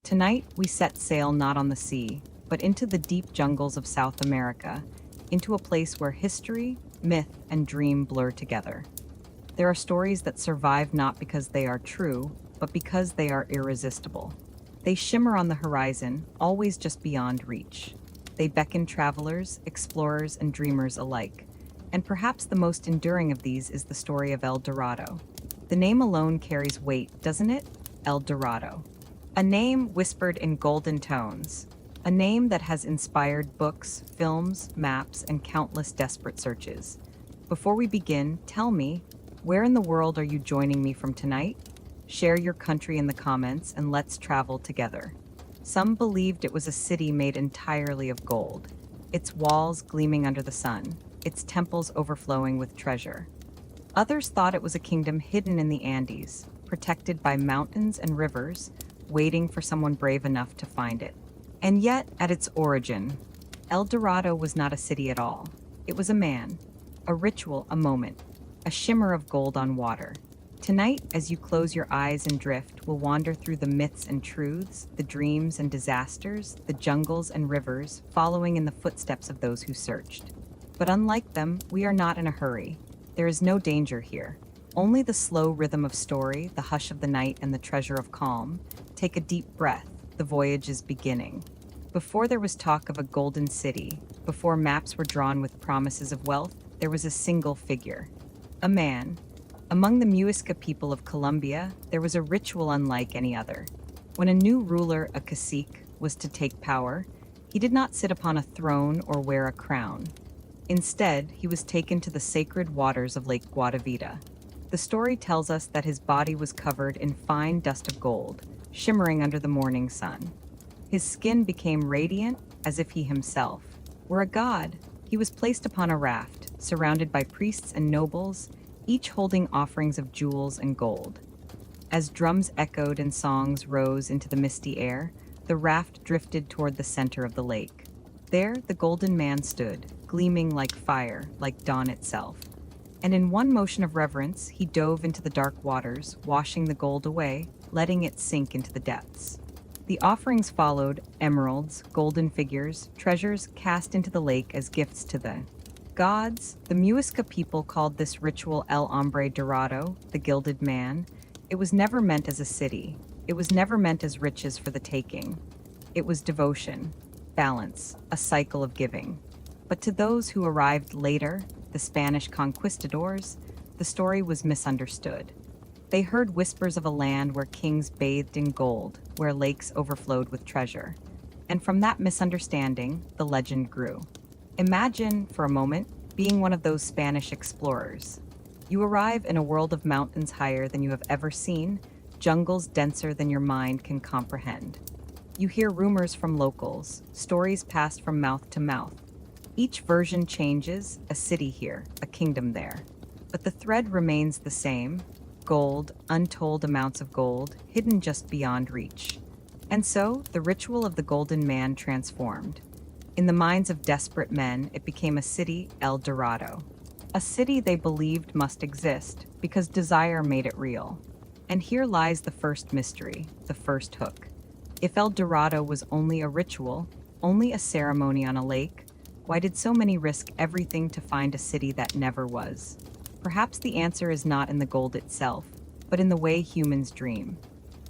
Tonight, we set sail not on the sea, but into the deep jungles of South America, into a place where history, myth, and dream blur together. There are stories that survive not because they are true, but because they are irresistible. They shimmer on the horizon, always just beyond reach. They beckon travelers, explorers, and dreamers alike. And perhaps the most enduring of these is the story of El Dorado. The name alone carries weight, doesn't it? El Dorado. A name whispered in golden tones. A name that has inspired books, films, maps, and countless desperate searches. Before we begin, tell me, where in the world are you joining me from tonight? Share your country in the comments and let's travel together. Some believed it was a city made entirely of gold, its walls gleaming under the sun, its temples overflowing with treasure. Others thought it was a kingdom hidden in the Andes, protected by mountains and rivers, waiting for someone brave enough to find it. And yet, at its origin, El Dorado was not a city at all. It was a man, a ritual, a moment, a shimmer of gold on water. Tonight, as you close your eyes and drift, we'll wander through the myths and truths, the dreams and disasters, the jungles and rivers, following in the footsteps of those who searched. But unlike them, we are not in a hurry. There is no danger here. Only the slow rhythm of story, the hush of the night, and the treasure of calm. Take a deep breath. The voyage is beginning. Before there was talk of a golden city, before maps were drawn with promises of wealth, there was a single figure. A man. Among the Muisca people of Colombia, there was a ritual unlike any other. When a new ruler, a cacique, was to take power, he did not sit upon a throne or wear a crown. Instead, he was taken to the sacred waters of Lake Guatavita. The story tells us that his body was covered in fine dust of gold, shimmering under the morning sun. His skin became radiant, as if he himself were a god. He was placed upon a raft, surrounded by priests and nobles, each holding offerings of jewels and gold. As drums echoed and songs rose into the misty air, the raft drifted toward the center of the lake. There, the golden man stood, gleaming like fire, like dawn itself. And in one motion of reverence, he dove into the dark waters, washing the gold away, letting it sink into the depths. The offerings followed: emeralds, golden figures, treasures cast into the lake as gifts to the gods. The Muisca people called this ritual El Hombre Dorado, the gilded man. It was never meant as a city. It was never meant as riches for the taking. It was devotion, balance, a cycle of giving. But to those who arrived later, the Spanish conquistadors, the story was misunderstood. They heard whispers of a land where kings bathed in gold, where lakes overflowed with treasure. And from that misunderstanding, the legend grew. Imagine, for a moment, being one of those Spanish explorers. You arrive in a world of mountains higher than you have ever seen, jungles denser than your mind can comprehend. You hear rumors from locals, stories passed from mouth to mouth. Each version changes, a city here, a kingdom there. But the thread remains the same: gold, untold amounts of gold, hidden just beyond reach. And so, the ritual of the Golden Man transformed. In the minds of desperate men, it became a city, El Dorado. A city they believed must exist, because desire made it real. And here lies the first mystery, the first hook. If El Dorado was only a ritual, only a ceremony on a lake, why did so many risk everything to find a city that never was? Perhaps the answer is not in the gold itself, but in the way humans dream.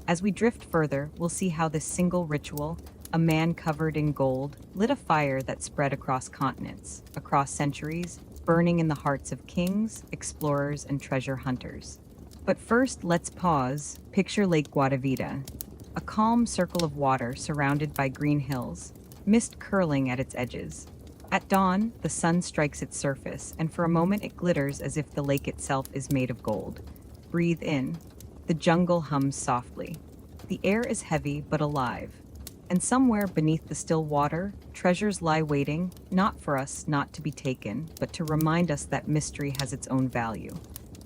As we drift further, we'll see how this single ritual, a man covered in gold, lit a fire that spread across continents, across centuries, burning in the hearts of kings, explorers, and treasure hunters. But first, let's pause. Picture Lake Guatavita, a calm circle of water surrounded by green hills, mist curling at its edges. At dawn, the sun strikes its surface, and for a moment it glitters as if the lake itself is made of gold. Breathe in. The jungle hums softly. The air is heavy but alive. And somewhere beneath the still water, treasures lie waiting, not for us, not to be taken, but to remind us that mystery has its own value.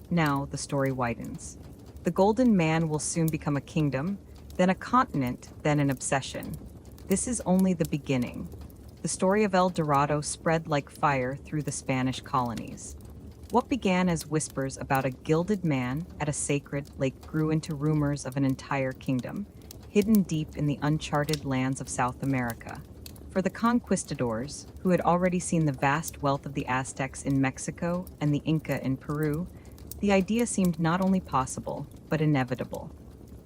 Now, the story widens. The Golden Man will soon become a kingdom, then a continent, then an obsession. This is only the beginning. The story of El Dorado spread like fire through the Spanish colonies. What began as whispers about a gilded man at a sacred lake grew into rumors of an entire kingdom. hidden deep in the uncharted lands of South America. For the conquistadors, who had already seen the vast wealth of the Aztecs in Mexico and the Inca in Peru, the idea seemed not only possible, but inevitable.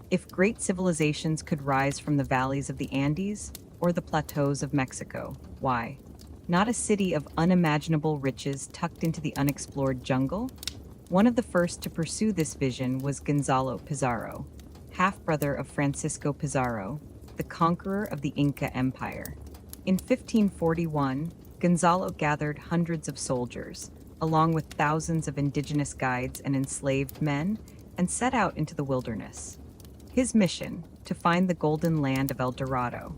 If great civilizations could rise from the valleys of the Andes or the plateaus of Mexico, why? Not a city of unimaginable riches tucked into the unexplored jungle? One of the first to pursue this vision was Gonzalo Pizarro, half-brother of Francisco Pizarro, the conqueror of the Inca Empire. In 1541, Gonzalo gathered hundreds of soldiers, along with thousands of indigenous guides and enslaved men, and set out into the wilderness. His mission, to find the golden land of El Dorado.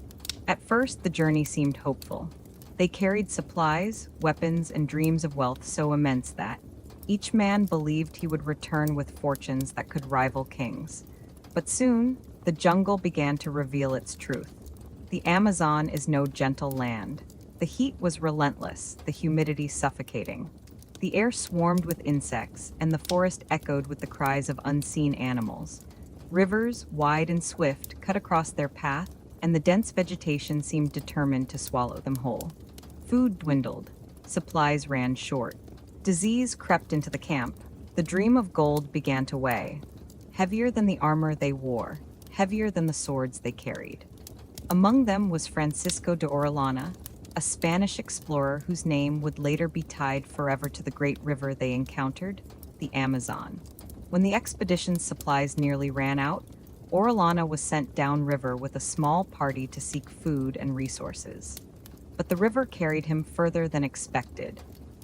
At first, the journey seemed hopeful. They carried supplies, weapons, and dreams of wealth so immense that each man believed he would return with fortunes that could rival kings. But soon, the jungle began to reveal its truth. The Amazon is no gentle land. The heat was relentless, the humidity suffocating. The air swarmed with insects, and the forest echoed with the cries of unseen animals. Rivers, wide and swift, cut across their path, and the dense vegetation seemed determined to swallow them whole. Food dwindled. Supplies ran short. Disease crept into the camp. The dream of gold began to weigh. Heavier than the armor they wore, heavier than the swords they carried. Among them was Francisco de Orellana, a Spanish explorer whose name would later be tied forever to the great river they encountered, the Amazon. When the expedition's supplies nearly ran out, Orellana was sent downriver with a small party to seek food and resources. But the river carried him further than expected,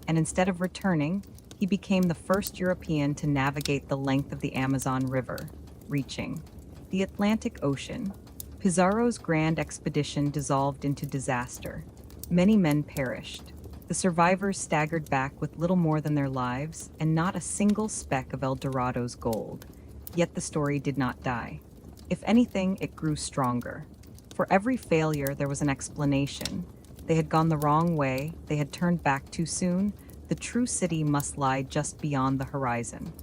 and instead of returning, he became the first European to navigate the length of the Amazon River, reaching the Atlantic Ocean. Pizarro's grand expedition dissolved into disaster. Many men perished. The survivors staggered back with little more than their lives and not a single speck of El Dorado's gold. Yet the story did not die. If anything, it grew stronger. For every failure, there was an explanation. They had gone the wrong way, they had turned back too soon, the true city must lie just beyond the horizon.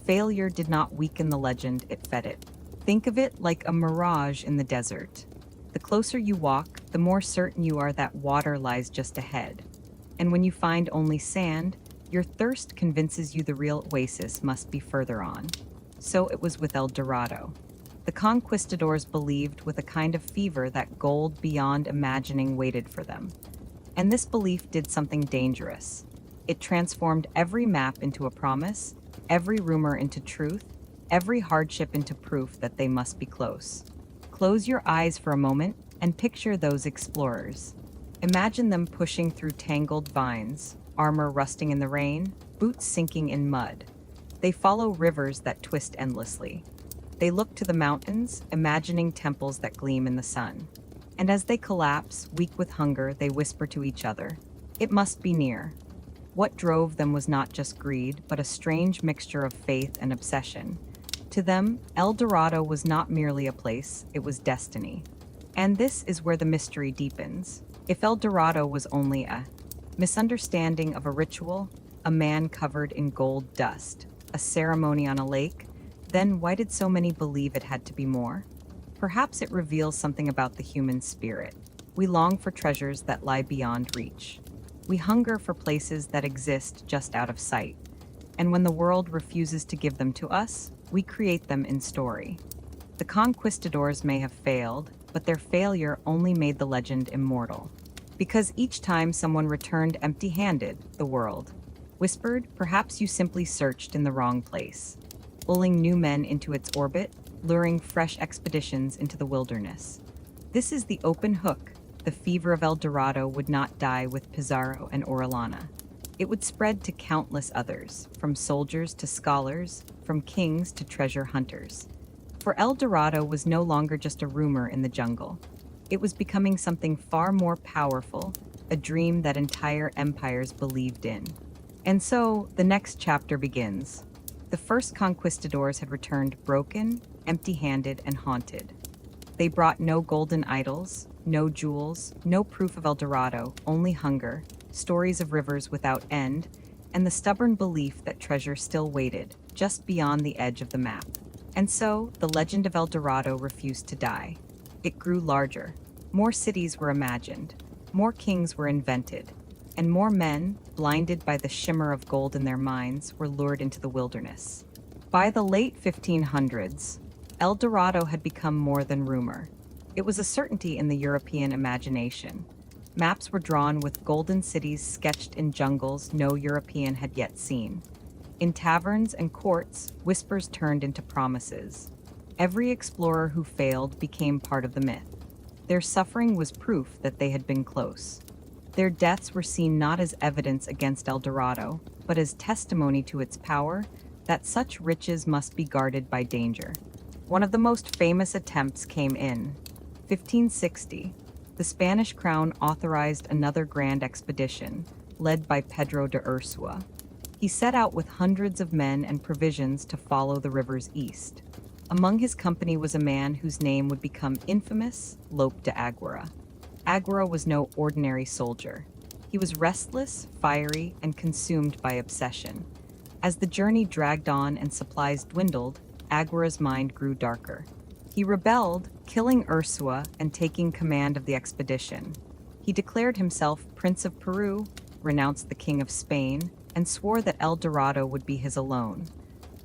Failure did not weaken the legend, it fed it. Think of it like a mirage in the desert. The closer you walk, the more certain you are that water lies just ahead. And when you find only sand, your thirst convinces you the real oasis must be further on. So it was with El Dorado. The conquistadors believed with a kind of fever that gold beyond imagining waited for them. And this belief did something dangerous. It transformed every map into a promise, every rumor into truth, every hardship into proof that they must be close. Close your eyes for a moment and picture those explorers. Imagine them pushing through tangled vines, armor rusting in the rain, boots sinking in mud. They follow rivers that twist endlessly. They look to the mountains, imagining temples that gleam in the sun. And as they collapse, weak with hunger, they whisper to each other, "It must be near." What drove them was not just greed, but a strange mixture of faith and obsession. To them, El Dorado was not merely a place, it was destiny. And this is where the mystery deepens. If El Dorado was only a misunderstanding of a ritual, a man covered in gold dust, a ceremony on a lake, then why did so many believe it had to be more? Perhaps it reveals something about the human spirit. We long for treasures that lie beyond reach. We hunger for places that exist just out of sight. And when the world refuses to give them to us, we create them in story. The conquistadors may have failed, but their failure only made the legend immortal. Because each time someone returned empty-handed, the world whispered, perhaps you simply searched in the wrong place, pulling new men into its orbit, luring fresh expeditions into the wilderness. This is the open hook. The fever of El Dorado would not die with Pizarro and Orellana. It would spread to countless others, from soldiers to scholars, from kings to treasure hunters. For El Dorado was no longer just a rumor in the jungle. It was becoming something far more powerful, a dream that entire empires believed in. And so, the next chapter begins. The first conquistadors had returned broken, empty-handed, and haunted. They brought no golden idols, no jewels, no proof of El Dorado, only hunger, stories of rivers without end, and the stubborn belief that treasure still waited, just beyond the edge of the map. And so, the legend of El Dorado refused to die. It grew larger. More cities were imagined. More kings were invented. And more men, blinded by the shimmer of gold in their minds, were lured into the wilderness. By the late 1500s, El Dorado had become more than rumor. It was a certainty in the European imagination. Maps were drawn with golden cities sketched in jungles no European had yet seen. In taverns and courts, whispers turned into promises. Every explorer who failed became part of the myth. Their suffering was proof that they had been close. Their deaths were seen not as evidence against El Dorado, but as testimony to its power, that such riches must be guarded by danger. One of the most famous attempts came in 1560. The Spanish crown authorized another grand expedition, led by Pedro de Ursua. He set out with hundreds of men and provisions to follow the rivers east. Among his company was a man whose name would become infamous, Lope de Aguirre. Aguirre was no ordinary soldier. He was restless, fiery, and consumed by obsession. As the journey dragged on and supplies dwindled, Aguirre's mind grew darker. He rebelled, killing Ursua and taking command of the expedition. He declared himself Prince of Peru, renounced the King of Spain, and swore that El Dorado would be his alone.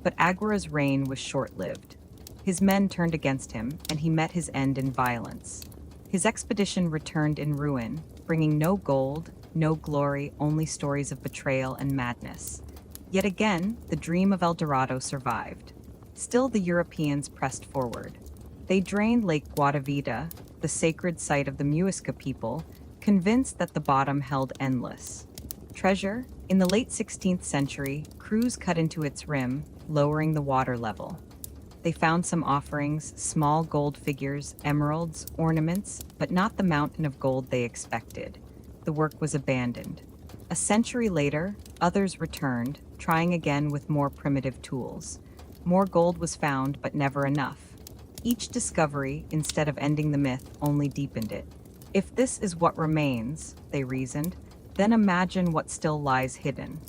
But Aguirre's reign was short-lived. His men turned against him, and he met his end in violence. His expedition returned in ruin, bringing no gold, no glory, only stories of betrayal and madness. Yet again, the dream of El Dorado survived. Still, the Europeans pressed forward. They drained Lake Guatavita, the sacred site of the Muisca people, convinced that the bottom held endless treasure. In the late 16th century, crews cut into its rim, lowering the water level. They found some offerings, small gold figures, emeralds, ornaments, but not the mountain of gold they expected. The work was abandoned. A century later, others returned, trying again with more primitive tools. More gold was found, but never enough. Each discovery, instead of ending the myth, only deepened it. If this is what remains, they reasoned, then imagine what still lies hidden.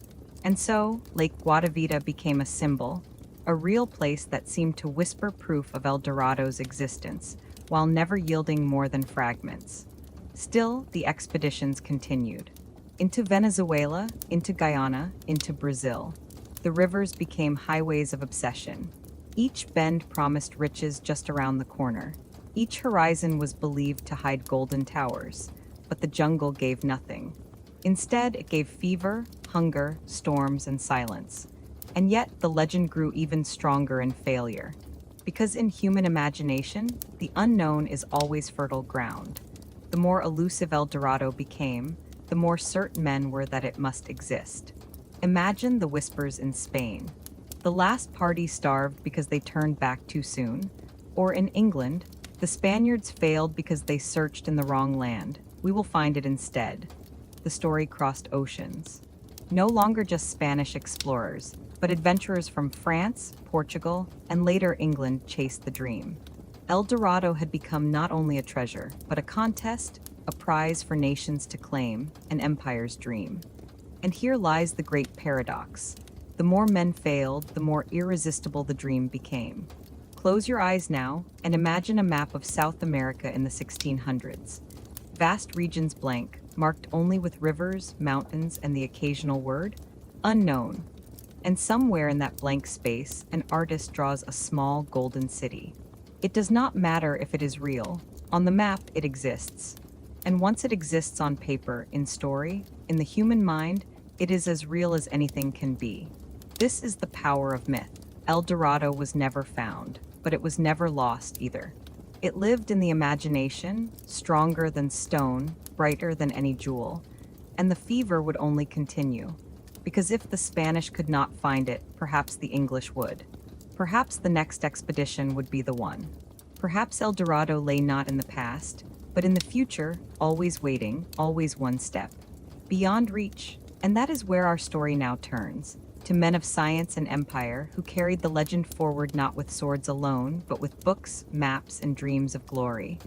And so, Lake Guatavita became a symbol, a real place that seemed to whisper proof of El Dorado's existence, while never yielding more than fragments. Still, the expeditions continued. Into Venezuela, into Guyana, into Brazil. The rivers became highways of obsession. Each bend promised riches just around the corner. Each horizon was believed to hide golden towers, but the jungle gave nothing. Instead, it gave fever, hunger, storms, and silence. And yet, the legend grew even stronger in failure. Because in human imagination, the unknown is always fertile ground. The more elusive El Dorado became, the more certain men were that it must exist. Imagine the whispers in Spain. The last party starved because they turned back too soon. Or in England, the Spaniards failed because they searched in the wrong land. We will find it instead. The story crossed oceans. No longer just Spanish explorers, but adventurers from France, Portugal, and later England chased the dream. El Dorado had become not only a treasure, but a contest, a prize for nations to claim, an empire's dream. And here lies the great paradox. The more men failed, the more irresistible the dream became. Close your eyes now and imagine a map of South America in the 1600s. Vast regions blank, marked only with rivers, mountains, and the occasional word, unknown. And somewhere in that blank space, an artist draws a small golden city. It does not matter if it is real. On the map, it exists. And once it exists on paper, in story, in the human mind, it is as real as anything can be. This is the power of myth. El Dorado was never found, but it was never lost either. It lived in the imagination, stronger than stone, brighter than any jewel, and the fever would only continue. Because if the Spanish could not find it, perhaps the English would. Perhaps the next expedition would be the one. Perhaps El Dorado lay not in the past, but in the future, always waiting, always one step. Beyond reach, and that is where our story now turns. To men of science and empire who carried the legend forward not with swords alone, but with books, maps, and dreams of glory.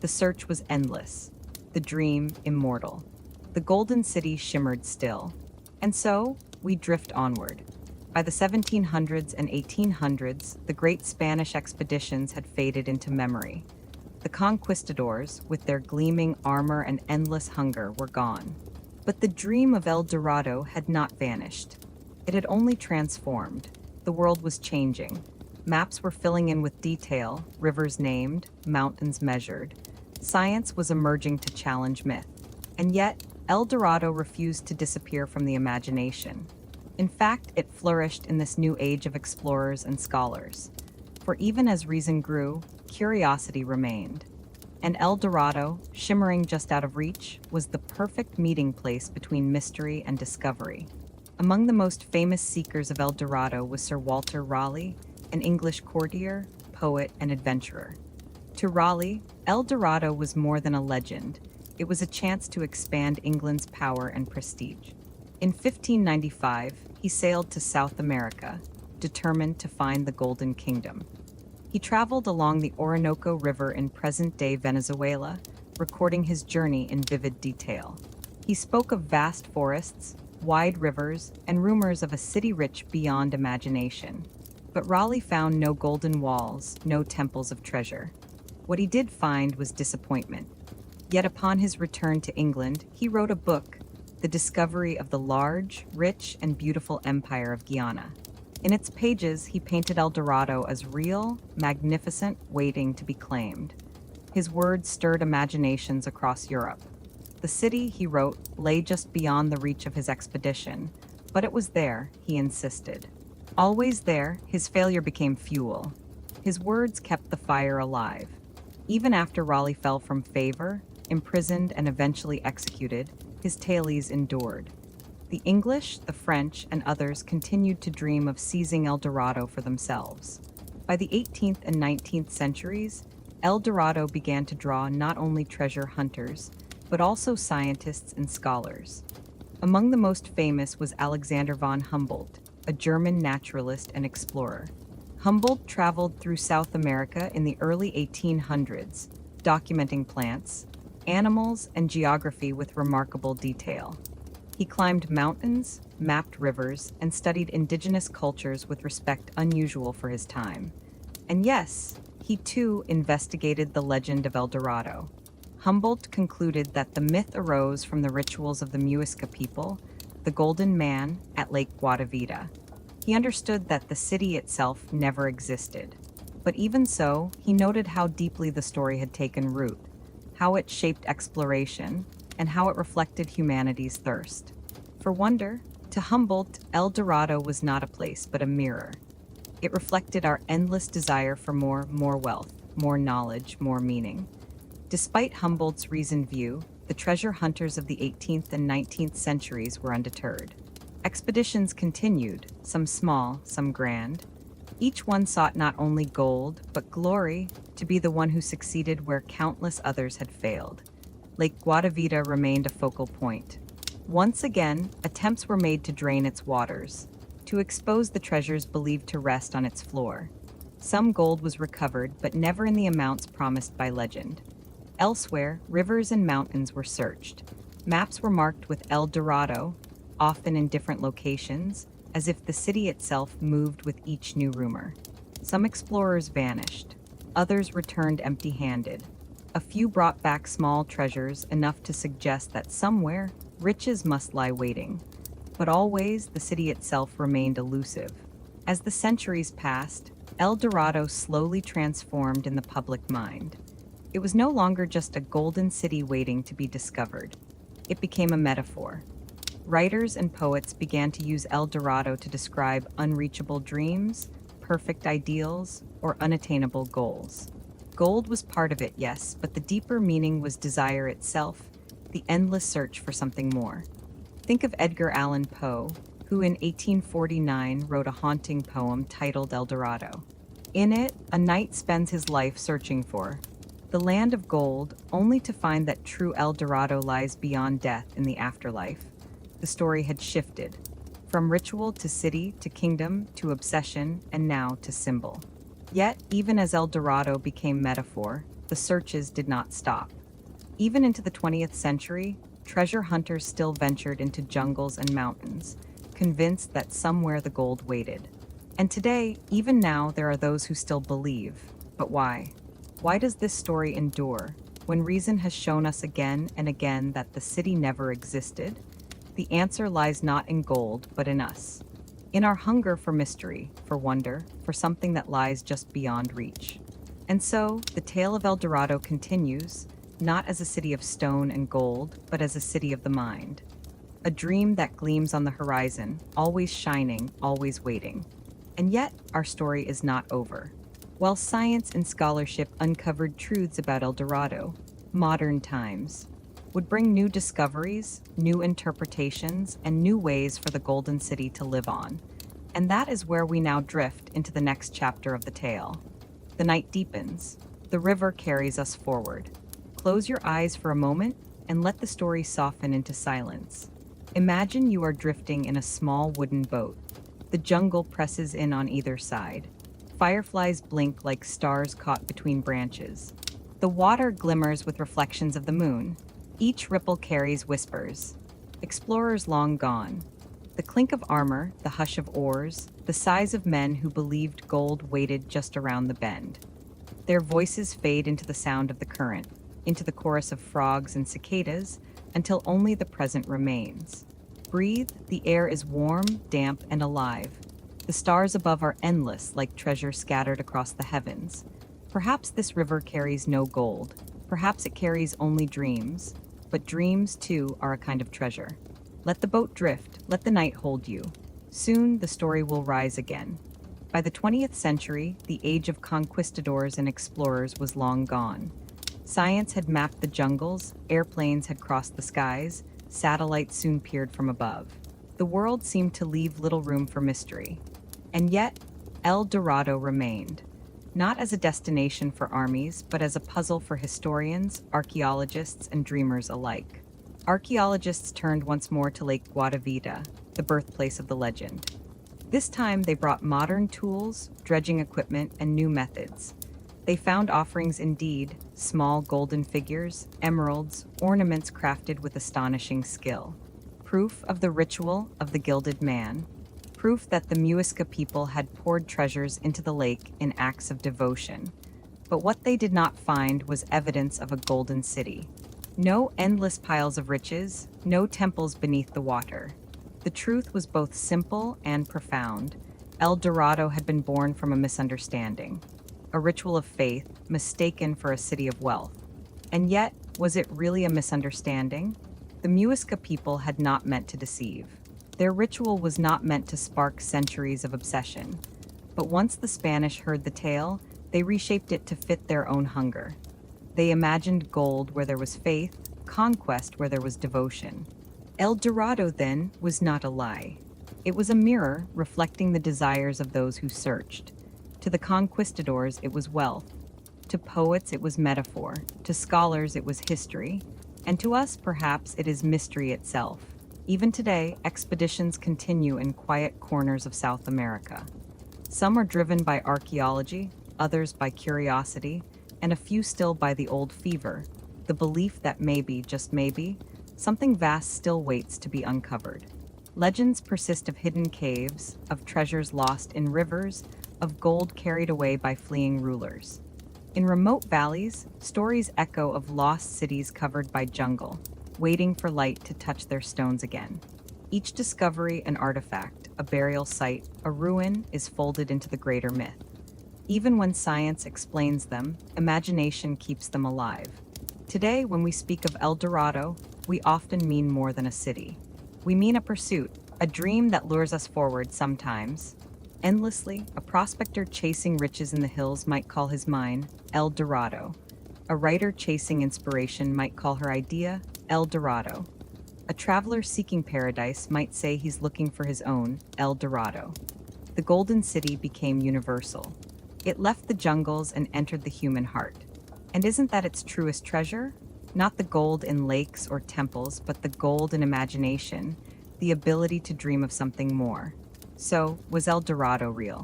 The search was endless, the dream immortal. The golden city shimmered still. And so, we drift onward. By the 1700s and 1800s, the great Spanish expeditions had faded into memory. The conquistadors, with their gleaming armor and endless hunger, were gone. But the dream of El Dorado had not vanished. It had only transformed. The world was changing. Maps were filling in with detail, rivers named, mountains measured. Science was emerging to challenge myth. And yet, El Dorado refused to disappear from the imagination. In fact, it flourished in this new age of explorers and scholars. For even as reason grew, curiosity remained. And El Dorado, shimmering just out of reach, was the perfect meeting place between mystery and discovery. Among the most famous seekers of El Dorado was Sir Walter Raleigh, an English courtier, poet, and adventurer. To Raleigh, El Dorado was more than a legend. It was a chance to expand England's power and prestige. In 1595, he sailed to South America, determined to find the Golden Kingdom. He traveled along the Orinoco River in present-day Venezuela, recording his journey in vivid detail. He spoke of vast forests, wide rivers, and rumors of a city rich beyond imagination. But Raleigh found no golden walls, no temples of treasure. What he did find was disappointment. Yet upon his return to England, he wrote a book, The Discovery of the Large, Rich, and Beautiful Empire of Guyana. In its pages, he painted El Dorado as real, magnificent, waiting to be claimed. His words stirred imaginations across Europe. The city, he wrote, lay just beyond the reach of his expedition, but it was there, he insisted. Always there, his failure became fuel. His words kept the fire alive. Even after Raleigh fell from favor, imprisoned, and eventually executed, his tales endured. The English, the French, and others continued to dream of seizing El Dorado for themselves. By the 18th and 19th centuries, El Dorado began to draw not only treasure hunters, but also scientists and scholars. Among the most famous was Alexander von Humboldt, a German naturalist and explorer. Humboldt traveled through South America in the early 1800s, documenting plants, animals, and geography with remarkable detail. He climbed mountains, mapped rivers, and studied indigenous cultures with respect unusual for his time. And yes, he too investigated the legend of El Dorado. Humboldt concluded that the myth arose from the rituals of the Muisca people, the Golden Man, at Lake Guatavita. He understood that the city itself never existed. But even so, he noted how deeply the story had taken root, how it shaped exploration, and how it reflected humanity's thirst. For wonder, to Humboldt, El Dorado was not a place but a mirror. It reflected our endless desire for more wealth, more knowledge, more meaning. Despite Humboldt's reasoned view, the treasure hunters of the 18th and 19th centuries were undeterred. Expeditions continued, some small, some grand. Each one sought not only gold, but glory, to be the one who succeeded where countless others had failed. Lake Guatavita remained a focal point. Once again, attempts were made to drain its waters, to expose the treasures believed to rest on its floor. Some gold was recovered, but never in the amounts promised by legend. Elsewhere, rivers and mountains were searched. Maps were marked with El Dorado, often in different locations, as if the city itself moved with each new rumor. Some explorers vanished. Others returned empty-handed. A few brought back small treasures, enough to suggest that somewhere, riches must lie waiting. But always, the city itself remained elusive. As the centuries passed, El Dorado slowly transformed in the public mind. It was no longer just a golden city waiting to be discovered. It became a metaphor. Writers and poets began to use El Dorado to describe unreachable dreams, perfect ideals, or unattainable goals. Gold was part of it, yes, but the deeper meaning was desire itself, the endless search for something more. Think of Edgar Allan Poe, who in 1849 wrote a haunting poem titled El Dorado. In it, a knight spends his life searching for the land of gold, only to find that true El Dorado lies beyond death in the afterlife. The story had shifted, from ritual to city to kingdom to obsession and now to symbol. Yet, even as El Dorado became metaphor, the searches did not stop. Even into the 20th century, treasure hunters still ventured into jungles and mountains, convinced that somewhere the gold waited. And today, even now, there are those who still believe. But why? Why does this story endure, when reason has shown us again and again that the city never existed? The answer lies not in gold, but in us. In our hunger for mystery, for wonder, for something that lies just beyond reach. And so, the tale of El Dorado continues, not as a city of stone and gold, but as a city of the mind. A dream that gleams on the horizon, always shining, always waiting. And yet, our story is not over. While science and scholarship uncovered truths about El Dorado, modern times would bring new discoveries, new interpretations, and new ways for the Golden City to live on. And that is where we now drift into the next chapter of the tale. The night deepens. The river carries us forward. Close your eyes for a moment and let the story soften into silence. Imagine you are drifting in a small wooden boat. The jungle presses in on either side. Fireflies blink like stars caught between branches. The water glimmers with reflections of the moon. Each ripple carries whispers. Explorers long gone. The clink of armor, the hush of oars, the sighs of men who believed gold waited just around the bend. Their voices fade into the sound of the current, into the chorus of frogs and cicadas, until only the present remains. Breathe, the air is warm, damp, and alive. The stars above are endless, like treasure scattered across the heavens. Perhaps this river carries no gold. Perhaps it carries only dreams. But dreams, too, are a kind of treasure. Let the boat drift, let the night hold you. Soon the story will rise again. By the 20th century, the age of conquistadors and explorers was long gone. Science had mapped the jungles, airplanes had crossed the skies, satellites soon peered from above. The world seemed to leave little room for mystery. And yet, El Dorado remained. Not as a destination for armies, but as a puzzle for historians, archaeologists, and dreamers alike. Archaeologists turned once more to Lake Guatavita, the birthplace of the legend. This time they brought modern tools, dredging equipment, and new methods. They found offerings indeed, small golden figures, emeralds, ornaments crafted with astonishing skill. Proof of the ritual of the gilded man. Proof that the Muisca people had poured treasures into the lake in acts of devotion. But what they did not find was evidence of a golden city. No endless piles of riches, no temples beneath the water. The truth was both simple and profound. El Dorado had been born from a misunderstanding. A ritual of faith, mistaken for a city of wealth. And yet, was it really a misunderstanding? The Muisca people had not meant to deceive. Their ritual was not meant to spark centuries of obsession. But once the Spanish heard the tale, they reshaped it to fit their own hunger. They imagined gold where there was faith, conquest where there was devotion. El Dorado, then, was not a lie. It was a mirror reflecting the desires of those who searched. To the conquistadors, it was wealth. To poets, it was metaphor. To scholars, it was history. And to us, perhaps, it is mystery itself. Even today, expeditions continue in quiet corners of South America. Some are driven by archaeology, others by curiosity, and a few still by the old fever, the belief that maybe, just maybe, something vast still waits to be uncovered. Legends persist of hidden caves, of treasures lost in rivers, of gold carried away by fleeing rulers. In remote valleys, stories echo of lost cities covered by jungle, waiting for light to touch their stones again. Each discovery an artifact, a burial site, a ruin is folded into the greater myth. Even when science explains them, imagination keeps them alive. Today, when we speak of El Dorado, we often mean more than a city. We mean a pursuit, a dream that lures us forward sometimes. Endlessly, a prospector chasing riches in the hills might call his mine El Dorado. A writer chasing inspiration might call her idea El Dorado. A traveler seeking paradise might say he's looking for his own El Dorado. The Golden City became universal. It left the jungles and entered the human heart. And isn't that its truest treasure? Not the gold in lakes or temples, but the gold in imagination, the ability to dream of something more. So, was El Dorado real?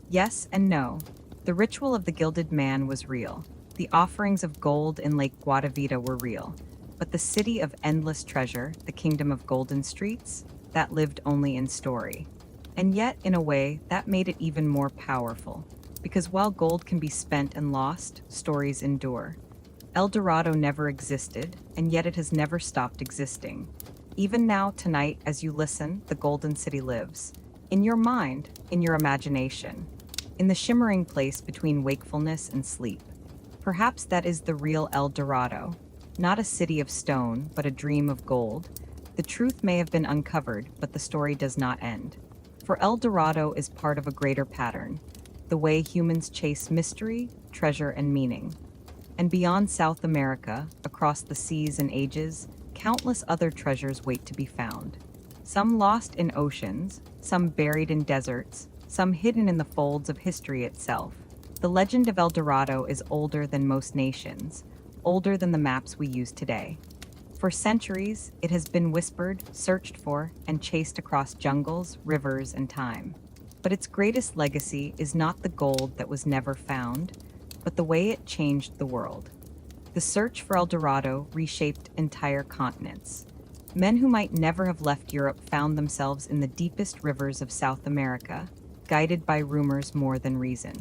Yes and no. The ritual of the gilded man was real. The offerings of gold in Lake Guatavita were real. But the city of endless treasure, the kingdom of golden streets, that lived only in story. And yet, in a way, that made it even more powerful. Because while gold can be spent and lost, stories endure. El Dorado never existed, and yet it has never stopped existing. Even now, tonight, as you listen, the Golden City lives. In your mind, in your imagination, in the shimmering place between wakefulness and sleep. Perhaps that is the real El Dorado. Not a city of stone, but a dream of gold. The truth may have been uncovered, but the story does not end. For El Dorado is part of a greater pattern, the way humans chase mystery, treasure, and meaning. And beyond South America, across the seas and ages, countless other treasures wait to be found. Some lost in oceans, some buried in deserts, some hidden in the folds of history itself. The legend of El Dorado is older than most nations, older than the maps we use today. For centuries, it has been whispered, searched for, and chased across jungles, rivers, and time. But its greatest legacy is not the gold that was never found, but the way it changed the world. The search for El Dorado reshaped entire continents. Men who might never have left Europe found themselves in the deepest rivers of South America, guided by rumors more than reason.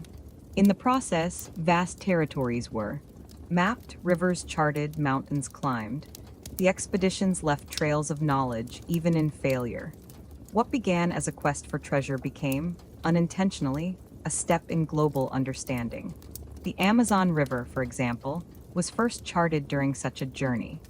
In the process, vast territories were mapped, rivers charted, mountains climbed. The expeditions left trails of knowledge, even in failure. What began as a quest for treasure became, unintentionally, a step in global understanding. The Amazon River, for example, was first charted during such a journey.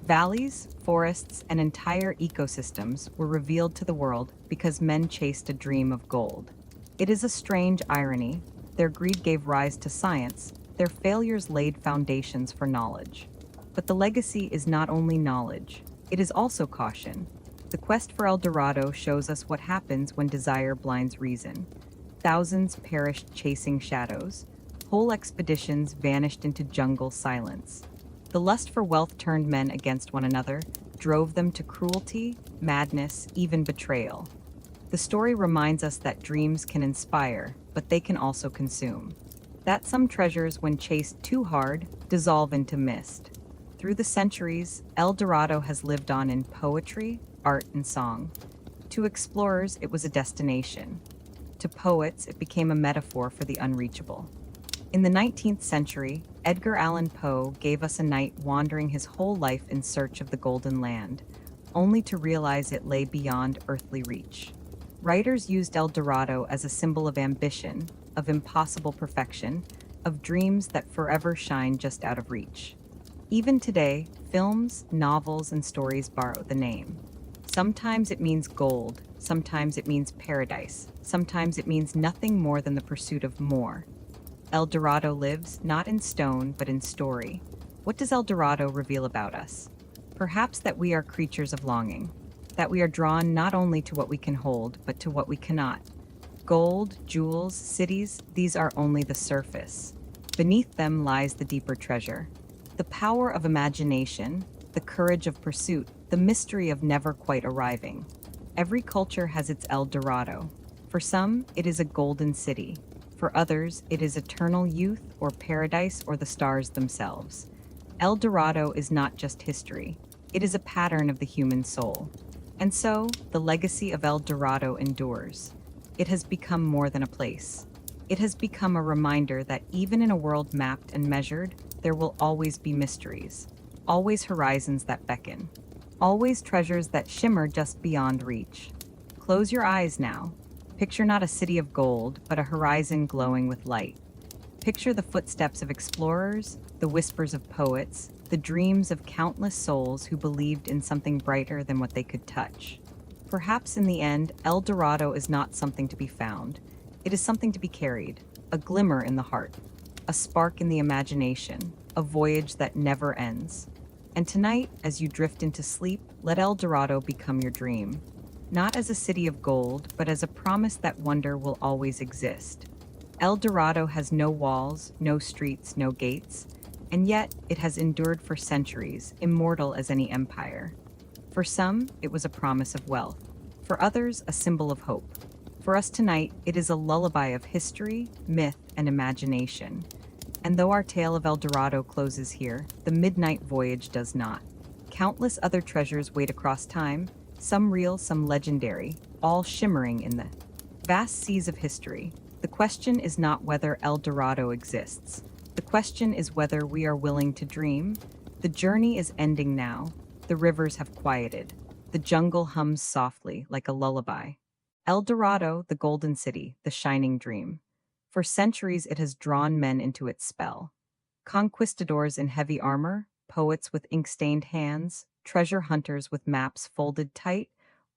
Valleys, forests, and entire ecosystems were revealed to the world because men chased a dream of gold. It is a strange irony. Their greed gave rise to science, their failures laid foundations for knowledge. But the legacy is not only knowledge, it is also caution. The quest for El Dorado shows us what happens when desire blinds reason. Thousands perished chasing shadows. Whole expeditions vanished into jungle silence. The lust for wealth turned men against one another, drove them to cruelty, madness, even betrayal. The story reminds us that dreams can inspire, but they can also consume. That some treasures, when chased too hard, dissolve into mist. Through the centuries, El Dorado has lived on in poetry, art, and song. To explorers, it was a destination. To poets, it became a metaphor for the unreachable. In the 19th century, Edgar Allan Poe gave us a knight wandering his whole life in search of the Golden Land, only to realize it lay beyond earthly reach. Writers used El Dorado as a symbol of ambition, of impossible perfection, of dreams that forever shine just out of reach. Even today, films, novels, and stories borrow the name. Sometimes it means gold, sometimes it means paradise, sometimes it means nothing more than the pursuit of more. El Dorado lives, not in stone, but in story. What does El Dorado reveal about us? Perhaps that we are creatures of longing, that we are drawn not only to what we can hold, but to what we cannot. Gold, jewels, cities, these are only the surface. Beneath them lies the deeper treasure. The power of imagination, the courage of pursuit, the mystery of never quite arriving. Every culture has its El Dorado. For some, it is a golden city. For others, it is eternal youth or paradise or the stars themselves. El Dorado is not just history. It is a pattern of the human soul. And so, the legacy of El Dorado endures. It has become more than a place. It has become a reminder that even in a world mapped and measured, there will always be mysteries, always horizons that beckon, always treasures that shimmer just beyond reach. Close your eyes now. Picture not a city of gold, but a horizon glowing with light. Picture the footsteps of explorers, the whispers of poets, the dreams of countless souls who believed in something brighter than what they could touch. Perhaps in the end, El Dorado is not something to be found. It is something to be carried, a glimmer in the heart, a spark in the imagination, a voyage that never ends. And tonight, as you drift into sleep, let El Dorado become your dream. Not as a city of gold, but as a promise that wonder will always exist. El Dorado has no walls, no streets, no gates, and yet it has endured for centuries, immortal as any empire. For some, it was a promise of wealth. For others, a symbol of hope. For us tonight, it is a lullaby of history, myth, and imagination. And though our tale of El Dorado closes here, the midnight voyage does not. Countless other treasures wait across time, Some real, some legendary, all shimmering in the vast seas of history. The question is not whether El Dorado exists. The question is whether we are willing to dream. The journey is ending now. The rivers have quieted. The jungle hums softly like a lullaby. El Dorado, the golden city, the shining dream. For centuries it has drawn men into its spell. Conquistadors in heavy armor, poets with ink-stained hands, treasure hunters with maps folded tight,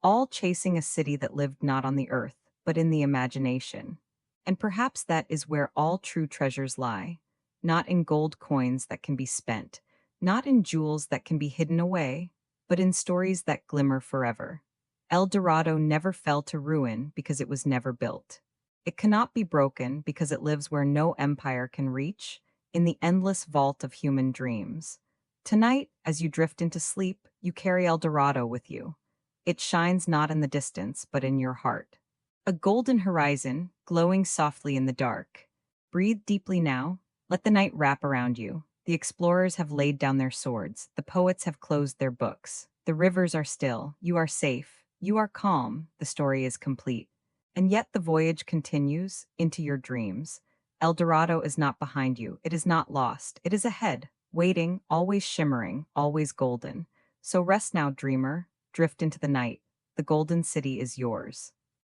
all chasing a city that lived not on the earth, but in the imagination. And perhaps that is where all true treasures lie, not in gold coins that can be spent, not in jewels that can be hidden away, but in stories that glimmer forever. El Dorado never fell to ruin because it was never built. It cannot be broken because it lives where no empire can reach, in the endless vault of human dreams. Tonight, as you drift into sleep, you carry El Dorado with you. It shines not in the distance, but in your heart. A golden horizon, glowing softly in the dark. Breathe deeply now. Let the night wrap around you. The explorers have laid down their swords. The poets have closed their books. The rivers are still. You are safe. You are calm. The story is complete. And yet the voyage continues into your dreams. El Dorado is not behind you. It is not lost. It is ahead, waiting, always shimmering, always golden. So rest now, dreamer. Drift into the night. The golden city is yours.